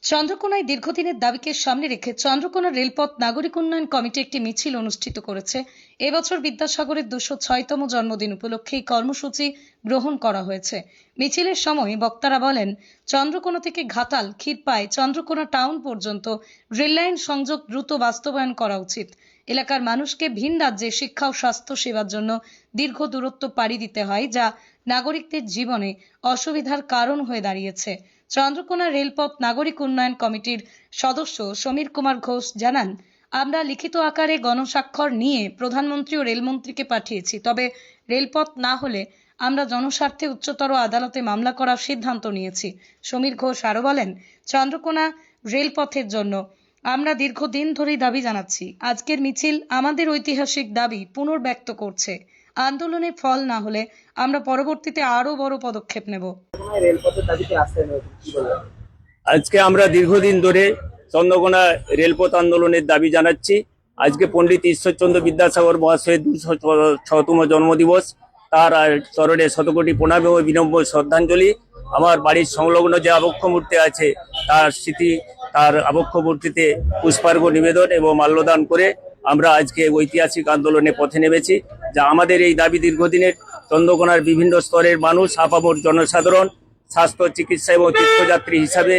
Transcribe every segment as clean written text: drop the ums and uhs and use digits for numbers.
চন্দ্রকোনায় দীর্ঘদিনের দাবিকে সামনে রেখে চন্দ্রকোনা রেলপথ নাগরিক উন্নয়ন কমিটি একটি মিছিল অনুষ্ঠিত করেছে। এবছর বিদ্যাসাগরের ২০৬তম জন্মদিন উপলক্ষে এই কর্মসূচি গ্রহণ করা হয়েছে। মিছিলের সময় বক্তারা বলেন, চন্দ্রকোনা থেকে ঘাটাল, ক্ষীরপাই, চন্দ্রকোনা টাউন পর্যন্ত রেললাইন সংযোগ দ্রুত বাস্তবায়ন করা উচিত। এলাকার মানুষকে ভিন রাজ্যে শিক্ষা ও স্বাস্থ্য সেবার জন্য দীর্ঘ দূরত্ব পাড়ি দিতে হয়, যা নাগরিকদের জীবনে অসুবিধার কারণ হয়ে দাঁড়িয়েছে। চন্দ্রকোনা রেলপথ নাগরিক উন্নয়ন কমিটির সদস্য সমীর কুমার ঘোষ জানান, আমরা লিখিত আকারে গণস্বাক্ষর নিয়ে প্রধানমন্ত্রী ও রেলমন্ত্রীকে পাঠিয়েছি। তবে রেলপথ না হলে আমরা জনস্বার্থে উচ্চতর আদালতে মামলা করার সিদ্ধান্ত নিয়েছি। সমীর ঘোষ আরো বলেন, চন্দ্রকোনা রেলপথের জন্য আমরা দীর্ঘদিন ধরেই দাবি জানাচ্ছি। আজকের মিছিল আমাদের ঐতিহাসিক দাবি পুনর্ব্যক্ত করছে। আন্দোলনে ফল না হলে আমরা পরবর্তীতে আরো বড় পদক্ষেপ নেব। আজকে আমরা দীর্ঘদিন ধরে চন্দ্রকোনা রেলপথ আন্দোলনের দাবি জানাচ্ছি। আজকে পণ্ডিত ঈশ্বরচন্দ্র বিদ্যাসাগর মহাশয়ের ২০৬তম জন্মদিবস, তার চরণে শতকোটি প্রণাম ও বিনম্র শ্রদ্ধাঞ্জলি। আমার বাড়ির সংলগ্ন যে আবক্ষ মূর্তি আছে তার স্মৃতি, তার আবক্ষ মূর্তিতে পুষ্পার্ঘ্য নিবেদন এবং মাল্যদান করে আমরা আজকে ঐতিহাসিক আন্দোলনে পথে নেমেছি। যা আমাদের এই দাবি দীর্ঘদিনের। চন্দ্রকোনার বিভিন্ন স্তরের মানুষ, আপামর জনসাধারণ স্বাস্থ্য, চিকিৎসা এবং তীর্থযাত্রী হিসাবে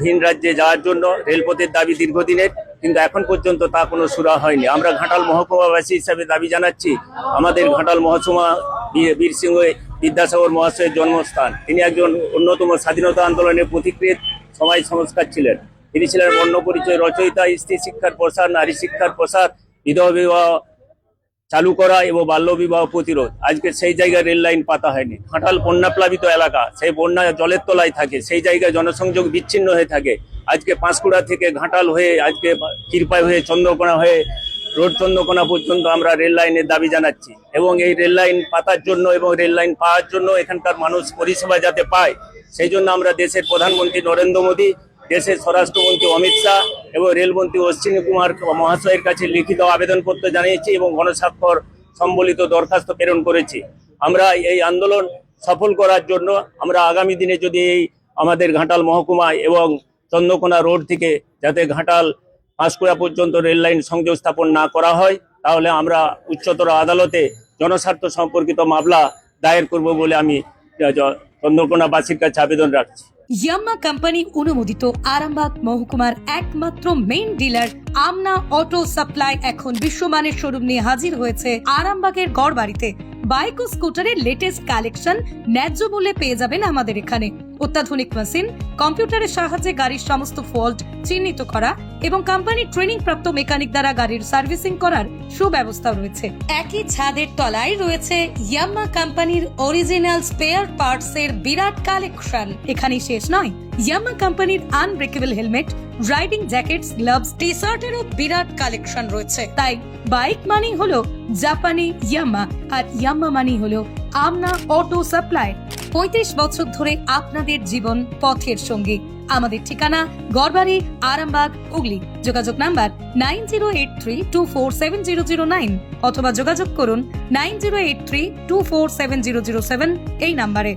ভিন রাজ্যে যাওয়ার জন্য রেলপথের দাবি দীর্ঘদিনের, কিন্তু এখন পর্যন্ত তা কোনো সুরা হয়নি। আমরা ঘাটাল মহকুমাবাসী হিসাবে দাবি জানাচ্ছি, আমাদের ঘাটাল মহকুমা বীরসিংহ বিদ্যাসাগর মহাশয়ের জন্মস্থান। তিনি একজন অন্যতম স্বাধীনতা আন্দোলনের পথিকৃৎ সমাজ সংস্কার ছিলেন। তিনি ছিলেন বর্ণপরিচয় রচয়িতা, স্ত্রী শিক্ষার প্রসার, নারী শিক্ষার প্রসার, বিধবা বিবাহ চালু করা এবং বাল্য বিবাহ প্রতিরোধ। আজকে সেই জায়গায় রেল লাইন পাতা হয়নি। ঘাটাল বন্যাপ্লাবিত এলাকা, সেই বন্যা জলের তলায় থাকে, সেই জায়গায় জনসংযোগ বিচ্ছিন্ন হয়ে থাকে। আজকে পাঁশকুড়া থেকে ঘাটাল হয়ে, আজকে ক্ষীরপাই হয়ে, চন্দ্রকোনা হয়ে রোড চন্দ্রকোনা পর্যন্ত আমরা রেল লাইনের দাবি জানাচ্ছি। এবং এই রেল লাইন পাতার জন্য এবং রেল লাইন পাওয়ার জন্য এখানকার মানুষ পরিষেবা যাতে পায়, সেই জন্য আমরা দেশের প্রধানমন্ত্রী নরেন্দ্র মোদী, দেশের স্বরাষ্ট্রমন্ত্রী অমিত শাহ এবং রেলমন্ত্রী অশ্বিনী কুমার মহাশয়ের কাছে লিখিত আবেদনপত্র জানিয়েছি এবং গণস্বাক্ষর সম্বলিত দরখাস্ত প্রেরণ করেছি। আমরা এই আন্দোলন সফল করার জন্য আমরা আগামী দিনে যদি এই আমাদের ঘাটাল মহকুমায় এবং চন্দ্রকোনা রোড থেকে যাতে ঘাটাল পাঁশকুড়া পর্যন্ত রেল লাইন সংযোগ স্থাপন না করা হয়, তাহলে আমরা উচ্চতর আদালতে জনস্বার্থ সম্পর্কিত মামলা দায়ের করব বলে আমি চন্দ্রকোনাবাসীর কাছে আবেদন রাখছি। ইয়াম্মা কোম্পানি অনুমোদিত আরামবাগ মহকুমার একমাত্র মেইন ডিলার আমনা অটো সাপ্লাই এখন বিশ্বমানের শোরুম নিয়ে হাজির হয়েছে আরামবাগের গড়বাড়িতে। বাইক ও স্কুটারের লেটেস্ট কালেকশন ন্যায্য মূল্যে পেয়ে যাবেন আমাদের এখানে। অত্যাধুনিক মেশিন, কম্পিউটারের সাহায্যে গাড়ির সমস্ত ফল্ট চিহ্নিত করা এবং কোম্পানির ট্রেনিং প্রাপ্ত মেকানিক দ্বারা গাড়ির সার্ভিসিং করার সুব্যবস্থা রয়েছে। একই ছাদের তলায় রয়েছে ইয়াম্মা কোম্পানির অরিজিনাল স্পেয়ার পার্টস এর বিরাট কালেকশন। এখানেই শেষ নয়, ইয়াম্মা কোম্পানির unbreakable helmet, riding jackets, gloves, টি শার্টেরও বিরাট কালেকশন রয়েছে। তাই বাইক মানি হলো জাপানি ইয়াম্মা, আর ইয়াম্মা মানি হলো আমনা অটো সাপ্লাই। ৩৫ বছর ধরে আপনাদের জীবন পথের সঙ্গী। আমাদের ঠিকানা গড়বাড়ি, আরামবাগ, হুগলি। যোগাযোগ নাম্বার 9083247009 অথবা যোগাযোগ করুন 9083247007 এই নাম্বারে।